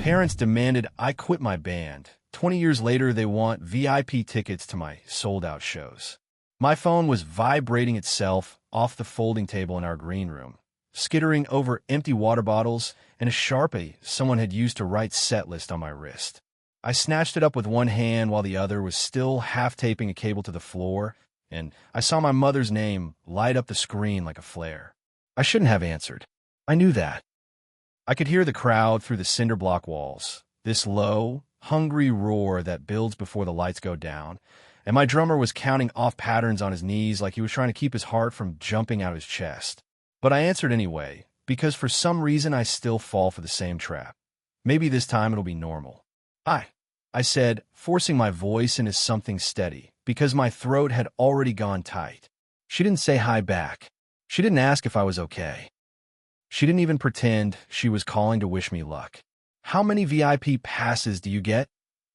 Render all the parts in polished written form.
parents demanded I quit my band. 20 years later, they want VIP tickets to my sold-out shows. My phone was vibrating itself off the folding table in our green room, skittering over empty water bottles and a Sharpie someone had used to write set list on my wrist. I snatched it up with one hand while the other was still half-taping a cable to the floor, and I saw my mother's name light up the screen like a flare. I shouldn't have answered. I knew that. I could hear the crowd through the cinder block walls, this low, hungry roar that builds before the lights go down, and my drummer was counting off patterns on his knees like he was trying to keep his heart from jumping out of his chest. But I answered anyway, because for some reason I still fall for the same trap. Maybe this time it'll be normal. Hi, I said, forcing my voice into something steady, because my throat had already gone tight. She didn't say hi back. She didn't ask if I was okay. She didn't even pretend she was calling to wish me luck. "How many VIP passes do you get?"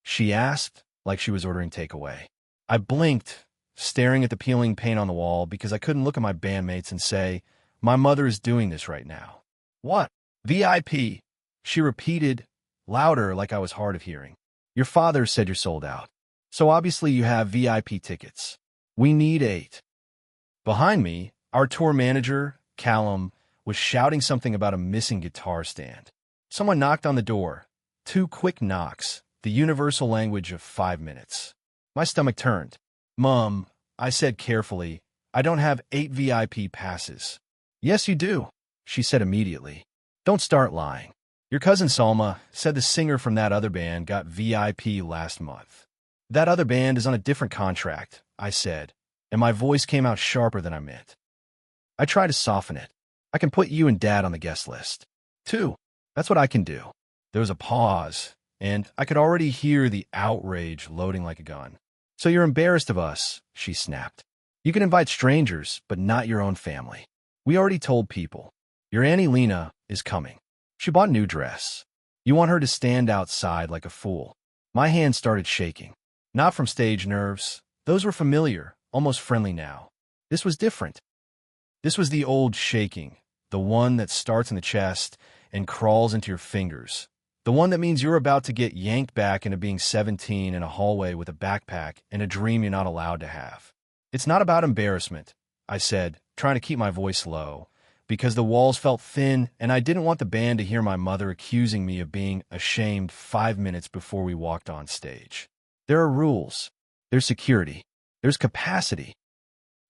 she asked, like she was ordering takeaway. I blinked, staring at the peeling paint on the wall because I couldn't look at my bandmates and say, "My mother is doing this right now." "What? VIP?" she repeated, louder like I was hard of hearing. "Your father said you're sold out. So obviously you have VIP tickets. We need 8. Behind me, our tour manager, Callum, was shouting something about a missing guitar stand. Someone knocked on the door. 2 quick knocks, the universal language of 5 minutes. My stomach turned. "Mom," I said carefully, "I don't have 8 VIP passes." "Yes, you do," she said immediately. "Don't start lying. Your cousin Salma said the singer from that other band got VIP last month." "That other band is on a different contract," I said, and my voice came out sharper than I meant. I tried to soften it. "I can put you and Dad on the guest list, too. That's what I can do." There was a pause, and I could already hear the outrage loading like a gun. "So you're embarrassed of us," she snapped. "You can invite strangers, but not your own family. We already told people. Your Auntie Lena is coming. She bought a new dress. You want her to stand outside like a fool." My hand started shaking. Not from stage nerves. Those were familiar, almost friendly now. This was different. This was the old shaking, the one that starts in the chest and crawls into your fingers, the one that means you're about to get yanked back into being 17 in a hallway with a backpack and a dream you're not allowed to have. "It's not about embarrassment," I said, trying to keep my voice low, because the walls felt thin and I didn't want the band to hear my mother accusing me of being ashamed 5 minutes before we walked on stage. "There are rules. There's security. There's capacity.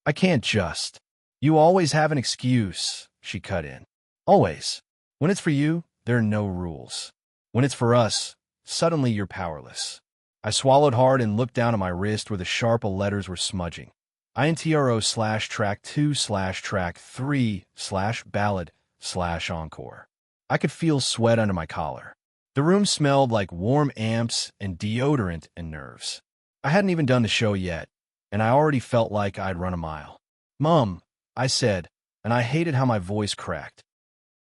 I can't just—" "You always have an excuse," she cut in. "Always. When it's for you, there are no rules. When it's for us, suddenly you're powerless." I swallowed hard and looked down at my wrist where the sharp letters were smudging. INTRO/track2/3/ballad/encore. I could feel sweat under my collar. The room smelled like warm amps and deodorant and nerves. I hadn't even done the show yet, and I already felt like I'd run a mile. "Mom," I said, and I hated how my voice cracked.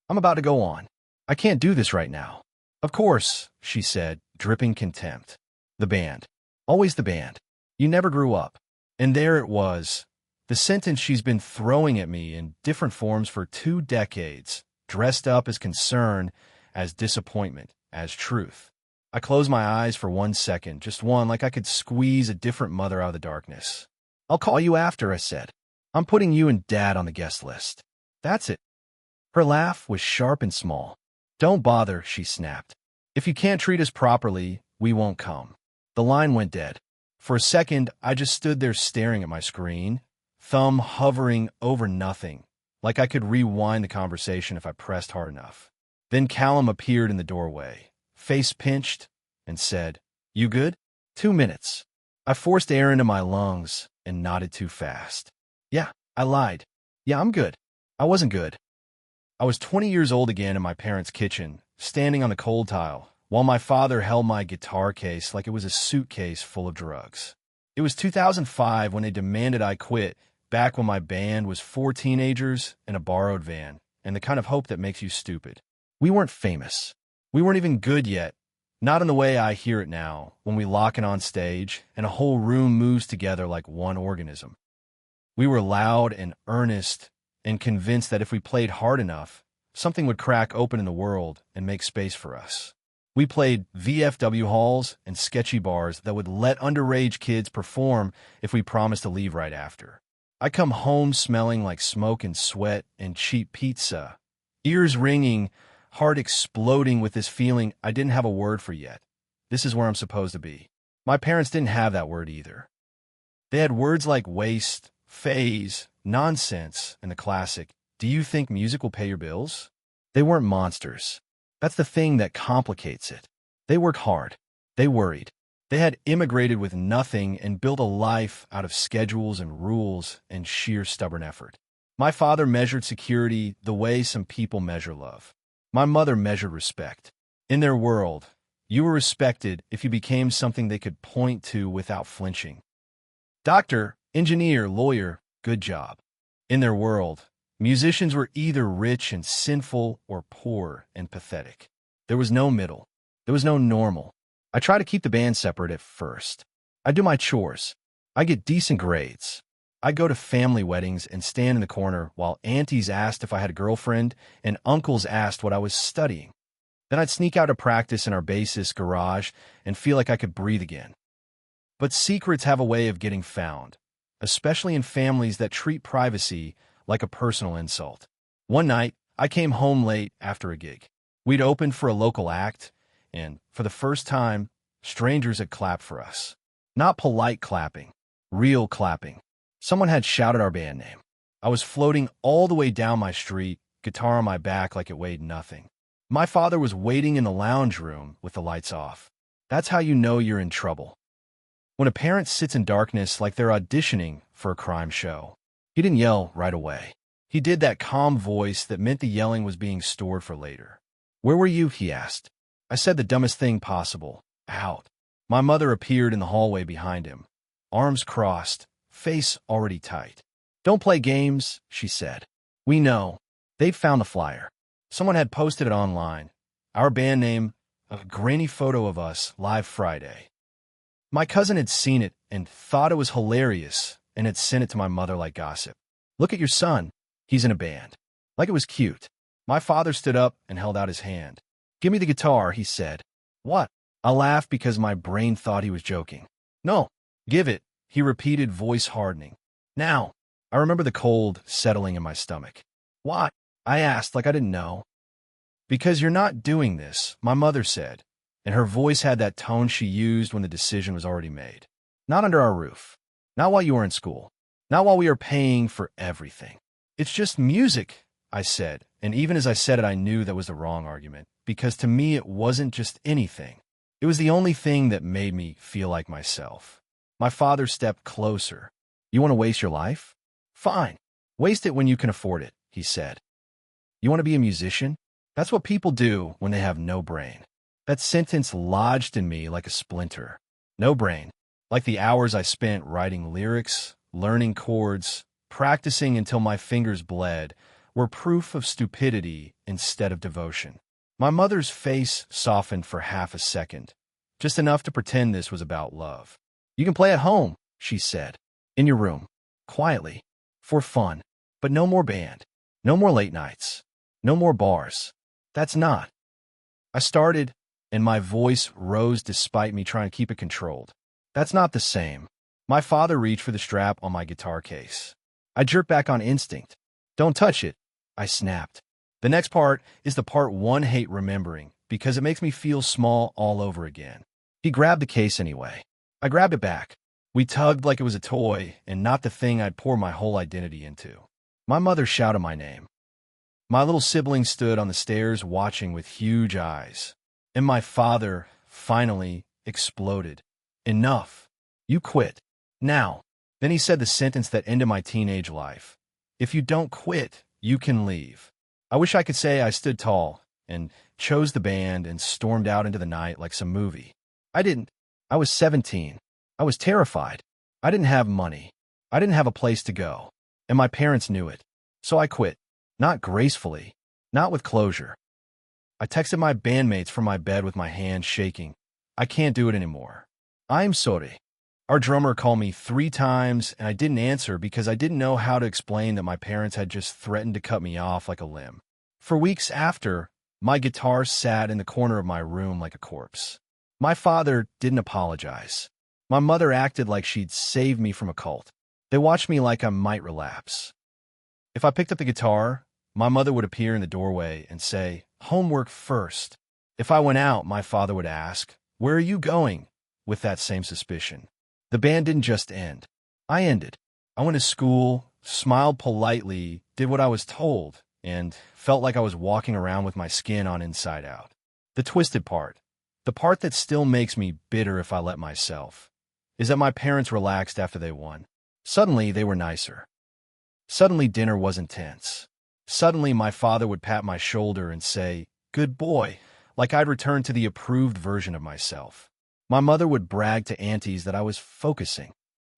"I'm about to go on. I can't do this right now." "Of course," she said, dripping contempt. "The band. Always the band. You never grew up." And there it was, the sentence she's been throwing at me in different forms for 2 decades, dressed up as concern, as disappointment, as truth. I closed my eyes for 1 second, just one, like I could squeeze a different mother out of the darkness. "I'll call you after," I said. "I'm putting you and Dad on the guest list. That's it." Her laugh was sharp and small. "Don't bother," she snapped. "If you can't treat us properly, we won't come." The line went dead. For a second, I just stood there staring at my screen, thumb hovering over nothing, like I could rewind the conversation if I pressed hard enough. Then Callum appeared in the doorway, face pinched, and said, "You good?" 2 minutes. I forced air into my lungs and nodded too fast. "Yeah," I lied. "Yeah, I'm good." I wasn't good. I was 20 years old again in my parents' kitchen, standing on the cold tile, while my father held my guitar case like it was a suitcase full of drugs. It was 2005 when they demanded I quit, back when my band was 4 teenagers in a borrowed van, and the kind of hope that makes you stupid. We weren't famous. We weren't even good yet. Not in the way I hear it now, when we lock in on stage and a whole room moves together like one organism. We were loud and earnest and convinced that if we played hard enough, something would crack open in the world and make space for us. We played VFW halls and sketchy bars that would let underage kids perform if we promised to leave right after. I come home smelling like smoke and sweat and cheap pizza, ears ringing, heart exploding with this feeling I didn't have a word for yet. This is where I'm supposed to be. My parents didn't have that word either. They had words like waste, phase, nonsense, and the classic, "Do you think music will pay your bills?" They weren't monsters. That's the thing that complicates it. They worked hard. They worried. They had immigrated with nothing and built a life out of schedules and rules and sheer stubborn effort. My father measured security the way some people measure love. My mother measured respect. In their world, you were respected if you became something they could point to without flinching. Doctor, engineer, lawyer, good job. In their world, musicians were either rich and sinful or poor and pathetic. There was no middle. There was no normal. I try to keep the band separate at first. I do my chores. I get decent grades. I go to family weddings and stand in the corner while aunties asked if I had a girlfriend and uncles asked what I was studying. Then I'd sneak out to practice in our bassist garage and feel like I could breathe again. But secrets have a way of getting found, especially in families that treat privacy like a personal insult. One night, I came home late after a gig. We'd opened for a local act, and for the first time, strangers had clapped for us. Not polite clapping, real clapping. Someone had shouted our band name. I was floating all the way down my street, guitar on my back like it weighed nothing. My father was waiting in the lounge room with the lights off. That's how you know you're in trouble. When a parent sits in darkness like they're auditioning for a crime show. He didn't yell right away. He did that calm voice that meant the yelling was being stored for later. "Where were you?" he asked. I said the dumbest thing possible. Out. My mother appeared in the hallway behind him. Arms crossed, face already tight. "Don't play games," she said. "We know." They'd found the flyer. Someone had posted it online. Our band name, a grainy photo of us, live Friday. My cousin had seen it and thought it was hilarious and had sent it to my mother like gossip. "Look at your son. He's in a band." Like it was cute. My father stood up and held out his hand. "Give me the guitar," he said. "What?" I laughed because my brain thought he was joking. "No, give it," he repeated, voice hardening. "Now." I remember the cold settling in my stomach. "Why?" I asked like I didn't know. "Because you're not doing this," my mother said, and her voice had that tone she used when the decision was already made. "Not under our roof. Not while you are in school. Not while we are paying for everything. It's just music," I said, and even as I said it I knew that was the wrong argument, because to me it wasn't just anything. It was the only thing that made me feel like myself. My father stepped closer. "You want to waste your life? Fine. Waste it when you can afford it," he said. "You want to be a musician? That's what people do when they have no brain." That sentence lodged in me like a splinter. No brain. Like the hours I spent writing lyrics, learning chords, practicing until my fingers bled, were proof of stupidity instead of devotion. My mother's face softened for half a second, just enough to pretend this was about love. "You can play at home," she said. "In your room. Quietly. For fun. But no more band. No more late nights. No more bars. That's not." I started, and my voice rose despite me trying to keep it controlled. "That's not the same." My father reached for the strap on my guitar case. I jerked back on instinct. "Don't touch it," I snapped. The next part is the part one hate remembering, because it makes me feel small all over again. He grabbed the case anyway. I grabbed it back. We tugged like it was a toy and not the thing I'd pour my whole identity into. My mother shouted my name. My little sibling stood on the stairs watching with huge eyes. And my father, finally, exploded. "Enough. You quit. Now." Then he said the sentence that ended my teenage life. "If you don't quit, you can leave." I wish I could say I stood tall and chose the band and stormed out into the night like some movie. I didn't. I was 17. I was terrified. I didn't have money. I didn't have a place to go. And my parents knew it. So I quit. Not gracefully. Not with closure. I texted my bandmates from my bed with my hand shaking. "I can't do it anymore. I'm sorry." Our drummer called me 3 times, and I didn't answer because I didn't know how to explain that my parents had just threatened to cut me off like a limb. For weeks after, My guitar sat in the corner of my room like a corpse. My father didn't apologize. My mother acted like she'd saved me from a cult. They watched me like I might relapse. If I picked up the guitar, my mother would appear in the doorway and say, "Homework first." If I went out, my father would ask, "Where are you going?" with that same suspicion. The band didn't just end. I ended. I went to school, smiled politely, did what I was told, and felt like I was walking around with my skin on inside out. The twisted part, the part that still makes me bitter if I let myself, is that my parents relaxed after they won. Suddenly, they were nicer. Suddenly, dinner wasn't tense. Suddenly, my father would pat my shoulder and say, "Good boy," like I'd returned to the approved version of myself. My mother would brag to aunties that I was focusing.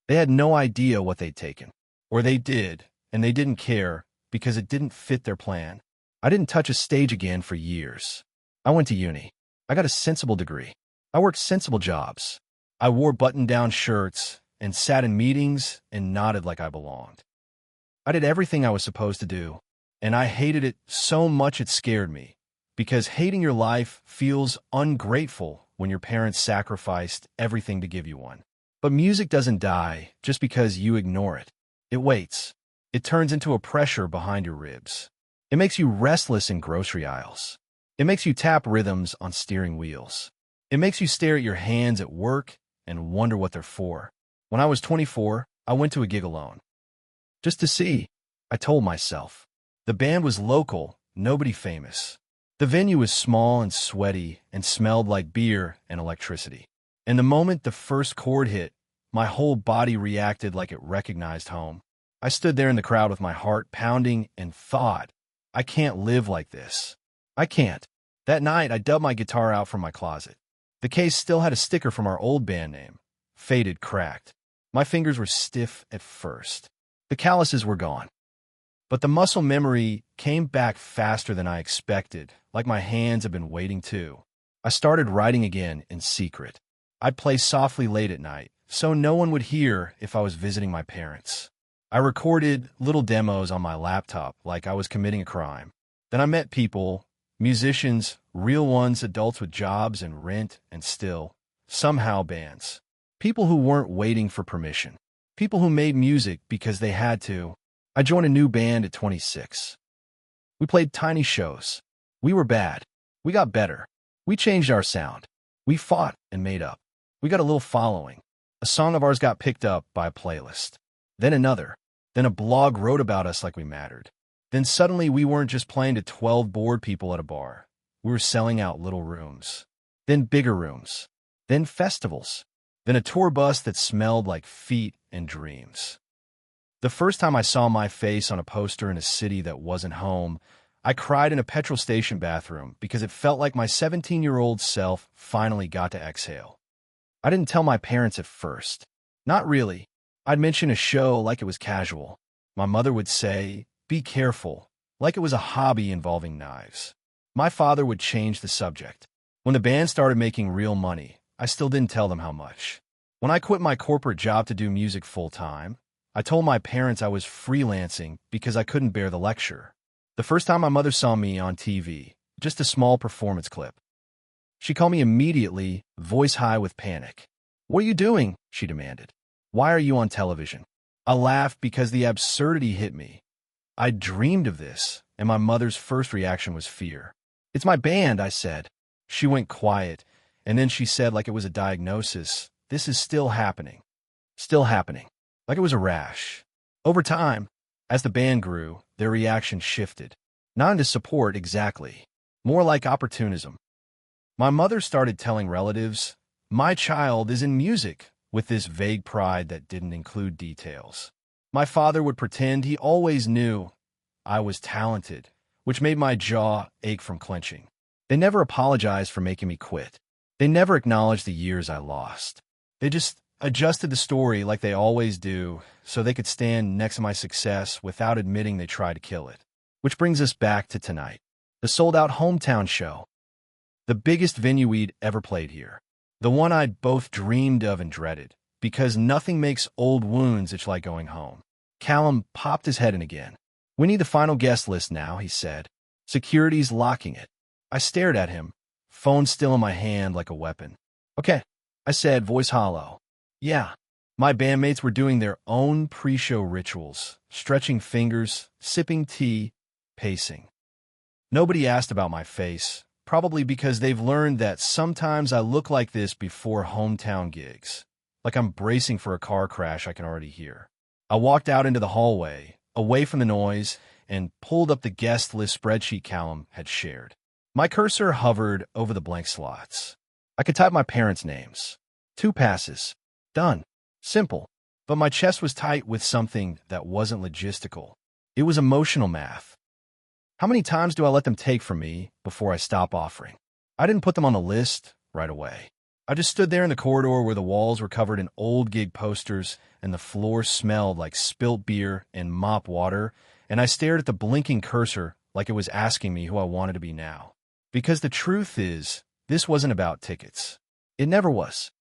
They had no idea what they'd taken. Or they did, and they didn't care because it didn't fit their plan. I didn't touch a stage again for years. I went to uni. I got a sensible degree. I worked sensible jobs. I wore button-down shirts and sat in meetings and nodded like I belonged. I did everything I was supposed to do, and I hated it so much it scared me, because hating your life feels ungrateful when your parents sacrificed everything to give you one. But music doesn't die just because you ignore it. It waits. It turns into a pressure behind your ribs. It makes you restless in grocery aisles. It makes you tap rhythms on steering wheels. It makes you stare at your hands at work and wonder what they're for. When I was 24, I went to a gig alone. Just to see, I told myself. The band was local, nobody famous. The venue was small and sweaty and smelled like beer and electricity. And the moment the first chord hit, my whole body reacted like it recognized home. I stood there in the crowd with my heart pounding and thought, I can't live like this. I can't. That night, I dubbed my guitar out from my closet. The case still had a sticker from our old band name. Faded, cracked. My fingers were stiff at first. The calluses were gone. But the muscle memory came back faster than I expected, like my hands had been waiting too. I started writing again in secret. I'd play softly late at night, so no one would hear if I was visiting my parents. I recorded little demos on my laptop like I was committing a crime. Then I met people, musicians, real ones, adults with jobs and rent and still, somehow bands. People who weren't waiting for permission. People who made music because they had to. I joined a new band at 26. We played tiny shows. We were bad. We got better. We changed our sound. We fought and made up. We got a little following. A song of ours got picked up by a playlist. Then another. Then a blog wrote about us like we mattered. Then suddenly we weren't just playing to 12 bored people at a bar. We were selling out little rooms. Then bigger rooms. Then festivals. Then a tour bus that smelled like feet and dreams. The first time I saw my face on a poster in a city that wasn't home, I cried in a petrol station bathroom because it felt like my 17-year-old self finally got to exhale. I didn't tell my parents at first. Not really. I'd mention a show like it was casual. My mother would say, "Be careful," like it was a hobby involving knives. My father would change the subject. When the band started making real money, I still didn't tell them how much. When I quit my corporate job to do music full-time, I told my parents I was freelancing because I couldn't bear the lecture. The first time my mother saw me on TV, just a small performance clip. She called me immediately, voice high with panic. "What are you doing?" she demanded. "Why are you on television?" I laughed because the absurdity hit me. I dreamed of this, and my mother's first reaction was fear. "It's my band," I said. She went quiet, and then she said like it was a diagnosis, "This is still happening." Still happening. Like it was a rash. Over time, as the band grew, their reaction shifted. Not into support exactly. More like opportunism. My mother started telling relatives, "My child is in music," with this vague pride that didn't include details. My father would pretend he always knew I was talented, which made my jaw ache from clenching. They never apologized for making me quit. They never acknowledged the years I lost. They just adjusted the story like they always do so they could stand next to my success without admitting they tried to kill it. Which brings us back to tonight. The sold-out hometown show. The biggest venue we'd ever played here. The one I'd both dreamed of and dreaded, because nothing makes old wounds itch like going home. Callum popped his head in again. "We need the final guest list now," he said. "Security's locking it." I stared at him, phone still in my hand like a weapon. Okay, I said, voice hollow. Yeah. My bandmates were doing their own pre-show rituals, stretching fingers, sipping tea, pacing. Nobody asked about my face, probably because they've learned that sometimes I look like this before hometown gigs, like I'm bracing for a car crash I can already hear. I walked out into the hallway, away from the noise, and pulled up the guest list spreadsheet Callum had shared. My cursor hovered over the blank slots. I could type my parents' names. 2 passes. Done. Simple. But my chest was tight with something that wasn't logistical. It was emotional math. How many times do I let them take from me before I stop offering? I didn't put them on the list right away. I just stood there in the corridor where the walls were covered in old gig posters and the floor smelled like spilt beer and mop water, and I stared at the blinking cursor like it was asking me who I wanted to be now. Because the truth is, this wasn't about tickets. It never was.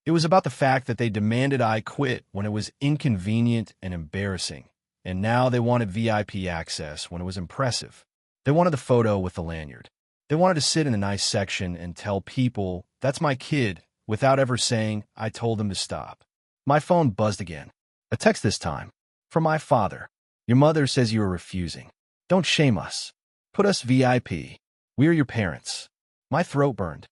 It was about the fact that they demanded I quit when it was inconvenient and embarrassing, and now they wanted VIP access when it was impressive. They wanted the photo with the lanyard. They wanted to sit in the nice section and tell people, that's my kid, without ever saying, I told them to stop. My phone buzzed again. A text this time. From my father. Your mother says you are refusing. Don't shame us. Put us VIP. We are your parents. My throat burned.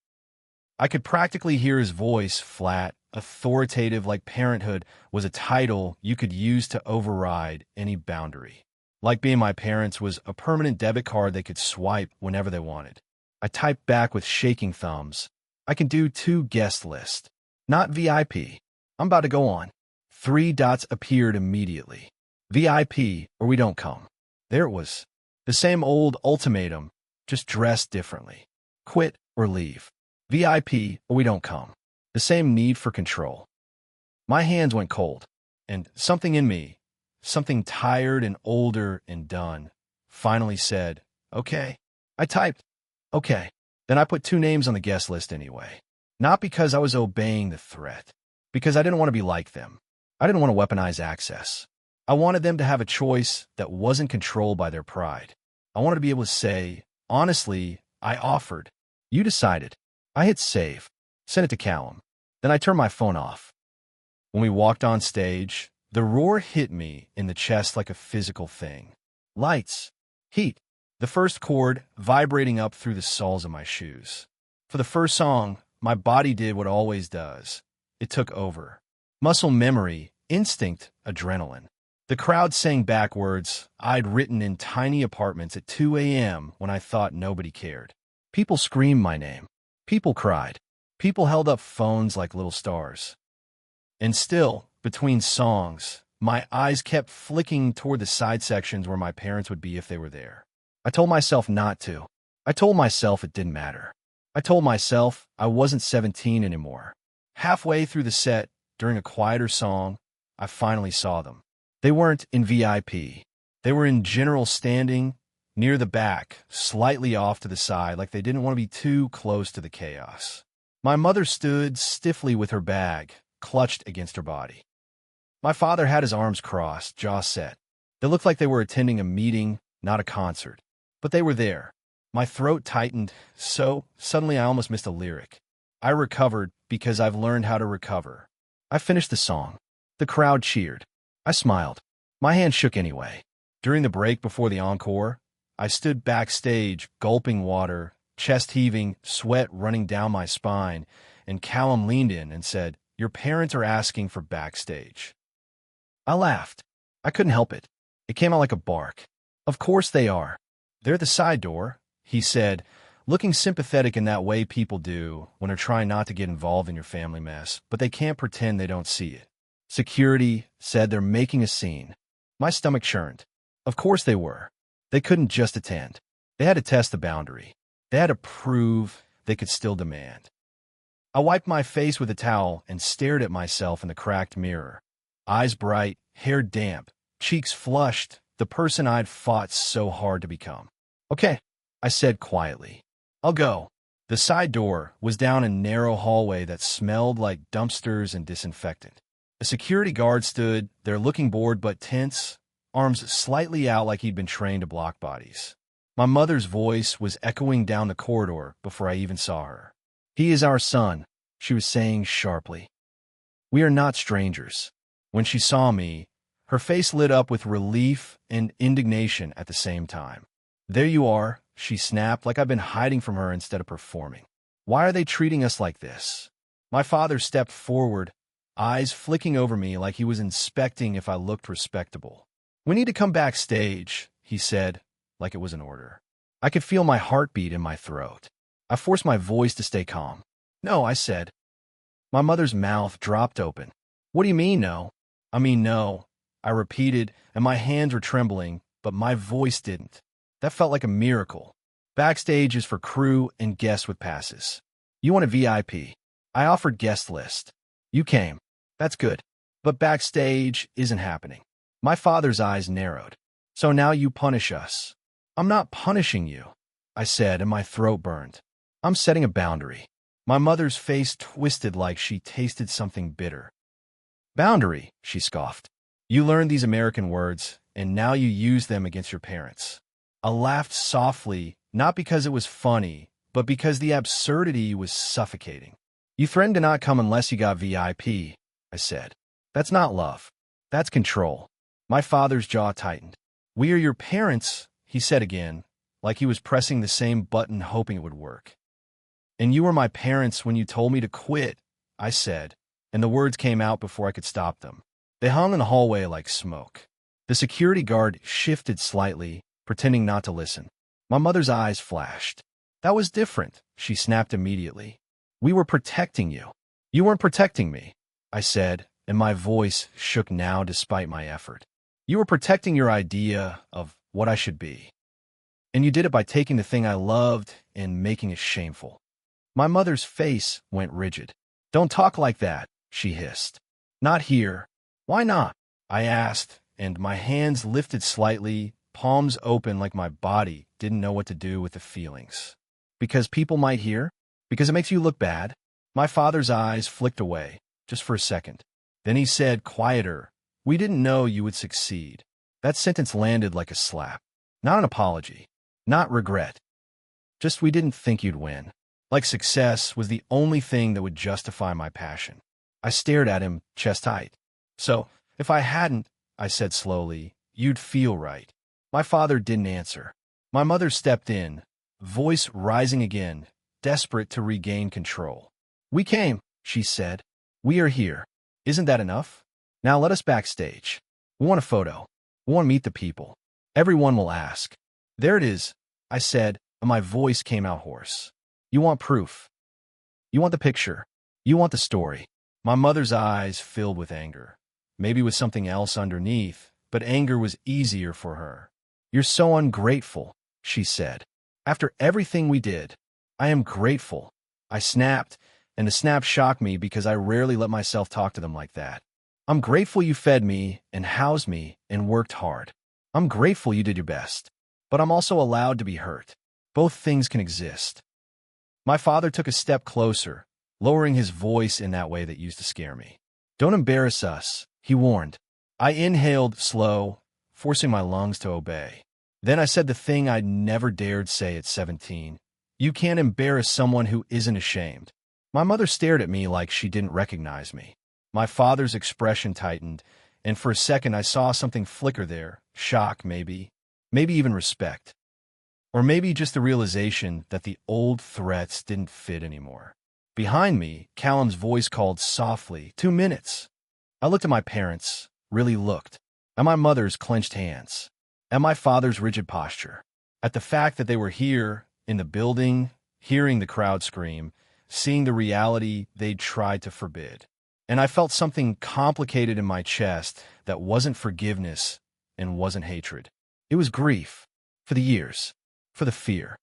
I could practically hear his voice, flat, authoritative, like parenthood was a title you could use to override any boundary. Like being my parents was a permanent debit card they could swipe whenever they wanted. I typed back with shaking thumbs. I can do 2 guest list. Not VIP. I'm about to go on. 3 dots appeared immediately. VIP or we don't come. There it was. The same old ultimatum, just dressed differently. Quit or leave. VIP or we don't come. The same need for control. My hands went cold, and something in me, something tired and older and done, finally said, okay. I typed, okay. Then I put 2 names on the guest list anyway. Not because I was obeying the threat, because I didn't want to be like them. I didn't want to weaponize access. I wanted them to have a choice that wasn't controlled by their pride. I wanted to be able to say, honestly, I offered. You decided. I hit save, sent it to Callum. Then I turned my phone off. When we walked on stage, the roar hit me in the chest like a physical thing. Lights, heat, the first chord vibrating up through the soles of my shoes. For the first song, my body did what it always does. It took over. Muscle memory, instinct, adrenaline. The crowd sang back words I'd written in tiny apartments at 2 a.m. when I thought nobody cared. People screamed my name. People cried. People held up phones like little stars. And still, between songs, my eyes kept flicking toward the side sections where my parents would be if they were there. I told myself not to. I told myself it didn't matter. I told myself I wasn't 17 anymore. Halfway through the set, during a quieter song, I finally saw them. They weren't in VIP. They were in general standing, near the back, slightly off to the side, like they didn't want to be too close to the chaos. My mother stood stiffly with her bag, clutched against her body. My father had his arms crossed, jaw set. They looked like they were attending a meeting, not a concert. But they were there. My throat tightened, so suddenly I almost missed a lyric. I recovered because I've learned how to recover. I finished the song. The crowd cheered. I smiled. My hand shook anyway. During the break before the encore, I stood backstage, gulping water, chest heaving, sweat running down my spine, and Callum leaned in and said, "Your parents are asking for backstage." I laughed. I couldn't help it. It came out like a bark. Of course they are. They're at the side door, he said, looking sympathetic in that way people do when they're trying not to get involved in your family mess, but they can't pretend they don't see it. Security said they're making a scene. My stomach churned. Of course they were. They couldn't just attend. They had to test the boundary. They had to prove they could still demand. I wiped my face with a towel and stared at myself in the cracked mirror. Eyes bright, hair damp, cheeks flushed, the person I'd fought so hard to become. Okay, I said quietly. I'll go. The side door was down a narrow hallway that smelled like dumpsters and disinfectant. A security guard stood there looking bored but tense, arms slightly out like he'd been trained to block bodies. My mother's voice was echoing down the corridor before I even saw her. "He is our son," she was saying sharply. "We are not strangers." When she saw me, her face lit up with relief and indignation at the same time. "There you are," she snapped, like I'd been hiding from her instead of performing. "Why are they treating us like this?" My father stepped forward, eyes flicking over me like he was inspecting if I looked respectable. "We need to come backstage," he said, like it was an order. I could feel my heartbeat in my throat. I forced my voice to stay calm. "No," I said. My mother's mouth dropped open. "What do you mean, no?" "I mean, no," I repeated, and my hands were trembling, but my voice didn't. That felt like a miracle. "Backstage is for crew and guests with passes. You want a VIP. I offered guest list. You came. That's good. But backstage isn't happening." My father's eyes narrowed. "So now you punish us." "I'm not punishing you," I said, and my throat burned. "I'm setting a boundary." My mother's face twisted like she tasted something bitter. "Boundary," she scoffed. "You learned these American words, and now you use them against your parents." I laughed softly, not because it was funny, but because the absurdity was suffocating. "You threatened to not come unless you got VIP, I said. "That's not love. That's control." My father's jaw tightened. "We are your parents," he said again, like he was pressing the same button hoping it would work. "And you were my parents when you told me to quit," I said, and the words came out before I could stop them. They hung in the hallway like smoke. The security guard shifted slightly, pretending not to listen. My mother's eyes flashed. "That was different," she snapped immediately. "We were protecting you." "You weren't protecting me," I said, and my voice shook now despite my effort. "You were protecting your idea of what I should be. And you did it by taking the thing I loved and making it shameful." My mother's face went rigid. "Don't talk like that," she hissed. "Not here." "Why not?" I asked, and my hands lifted slightly, palms open like my body didn't know what to do with the feelings. "Because people might hear? Because it makes you look bad?" My father's eyes flicked away, just for a second. Then he said, quieter, "We didn't know you would succeed." That sentence landed like a slap. Not an apology. Not regret. Just we didn't think you'd win. Like success was the only thing that would justify my passion. I stared at him, chest tight. "So, if I hadn't," I said slowly, "you'd feel right." My father didn't answer. My mother stepped in, voice rising again, desperate to regain control. "We came," she said. "We are here. Isn't that enough? Now let us backstage. We want a photo. We want to meet the people. Everyone will ask." "There it is," I said, and my voice came out hoarse. "You want proof. You want the picture. You want the story." My mother's eyes filled with anger. Maybe with something else underneath, but anger was easier for her. "You're so ungrateful," she said. "After everything we did." "I am grateful," I snapped, and the snap shocked me because I rarely let myself talk to them like that. "I'm grateful you fed me and housed me and worked hard. I'm grateful you did your best. But I'm also allowed to be hurt. Both things can exist." My father took a step closer, lowering his voice in that way that used to scare me. "Don't embarrass us," he warned. I inhaled slow, forcing my lungs to obey. Then I said the thing I'd never dared say at 17. "You can't embarrass someone who isn't ashamed." My mother stared at me like she didn't recognize me. My father's expression tightened, and for a second I saw something flicker there, shock maybe even respect. Or maybe just the realization that the old threats didn't fit anymore. Behind me, Callum's voice called softly, 2 minutes. I looked at my parents, really looked. At my mother's clenched hands. At my father's rigid posture. At the fact that they were here, in the building, hearing the crowd scream, seeing the reality they'd tried to forbid. And I felt something complicated in my chest that wasn't forgiveness and wasn't hatred. It was grief. For the years. For the fear.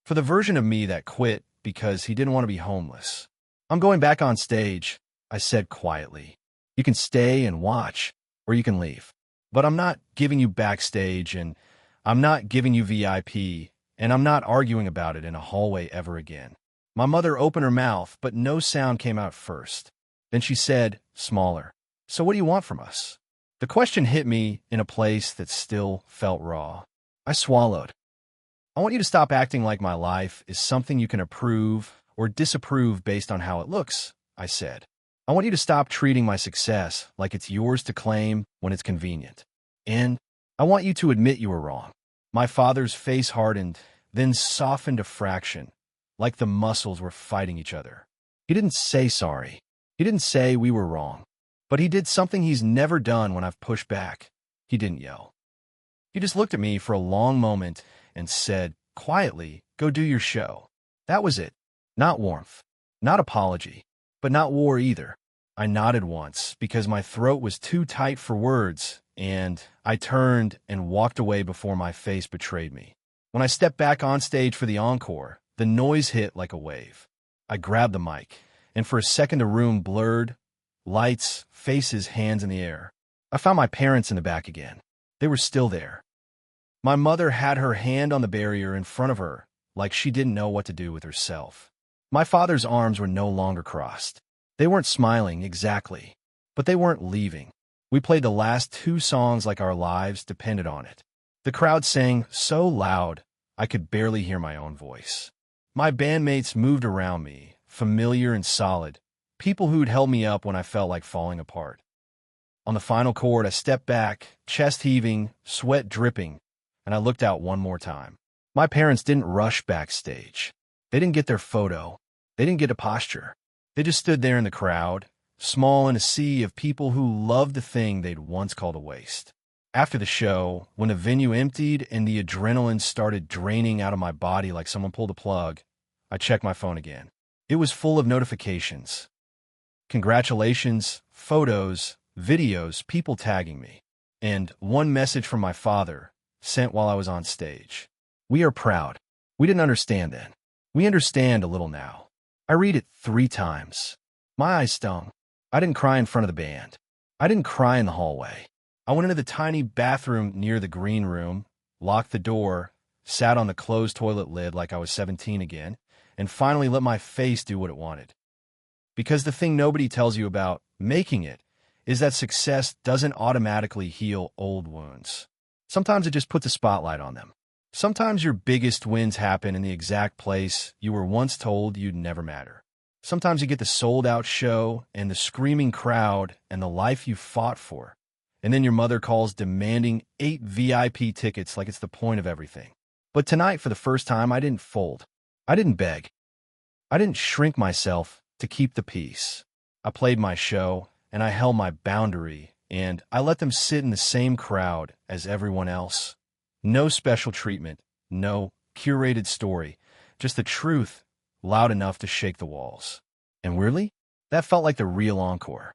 For the version of me that quit because he didn't want to be homeless. "I'm going back on stage," I said quietly. "You can stay and watch, or you can leave. But I'm not giving you backstage, and I'm not giving you VIP, and I'm not arguing about it in a hallway ever again." My mother opened her mouth, but no sound came out first. Then she said, smaller, "So what do you want from us?" The question hit me in a place that still felt raw. I swallowed. I want you to stop acting like my life is something you can approve or disapprove based on how it looks, I said. I want you to stop treating my success like it's yours to claim when it's convenient. And I want you to admit you were wrong. My father's face hardened, then softened a fraction, like the muscles were fighting each other. He didn't say sorry. He didn't say we were wrong. But he did something he's never done when I've pushed back. He didn't yell. He just looked at me for a long moment and said, quietly, "Go do your show." That was it. Not warmth, not apology, but not war either. I nodded once because my throat was too tight for words, and I turned and walked away before my face betrayed me. When I stepped back on stage for the encore, the noise hit like a wave. I grabbed the mic, and for a second the room blurred. Lights, faces, hands in the air. I found my parents in the back again. They were still there. My mother had her hand on the barrier in front of her, like she didn't know what to do with herself. My father's arms were no longer crossed. They weren't smiling, exactly, but they weren't leaving. We played the last two songs like our lives depended on it. The crowd sang so loud, I could barely hear my own voice. My bandmates moved around me, familiar and solid, people who'd held me up when I felt like falling apart. On the final chord, I stepped back, chest heaving, sweat dripping, and I looked out one more time. My parents didn't rush backstage. They didn't get their photo. They didn't get a posture. They just stood there in the crowd, small in a sea of people who loved the thing they'd once called a waste. After the show, when the venue emptied and the adrenaline started draining out of my body like someone pulled a plug, I checked my phone again. It was full of notifications. Congratulations, photos, videos, people tagging me, and one message from my father, sent while I was on stage. "We are proud." We didn't understand then. We understand a little now. I read it 3 times. My eyes stung. I didn't cry in front of the band. I didn't cry in the hallway. I went into the tiny bathroom near the green room, locked the door, sat on the closed toilet lid like I was 17 again, and finally let my face do what it wanted. Because the thing nobody tells you about making it is that success doesn't automatically heal old wounds. Sometimes it just puts a spotlight on them. Sometimes your biggest wins happen in the exact place you were once told you'd never matter. Sometimes you get the sold-out show and the screaming crowd and the life you fought for, and then your mother calls demanding 8 VIP tickets like it's the point of everything. But tonight, for the first time, I didn't fold. I didn't beg. I didn't shrink myself to keep the peace. I played my show, and I held my boundary, and I let them sit in the same crowd as everyone else. No special treatment, no curated story, just the truth, loud enough to shake the walls. And weirdly, that felt like the real encore.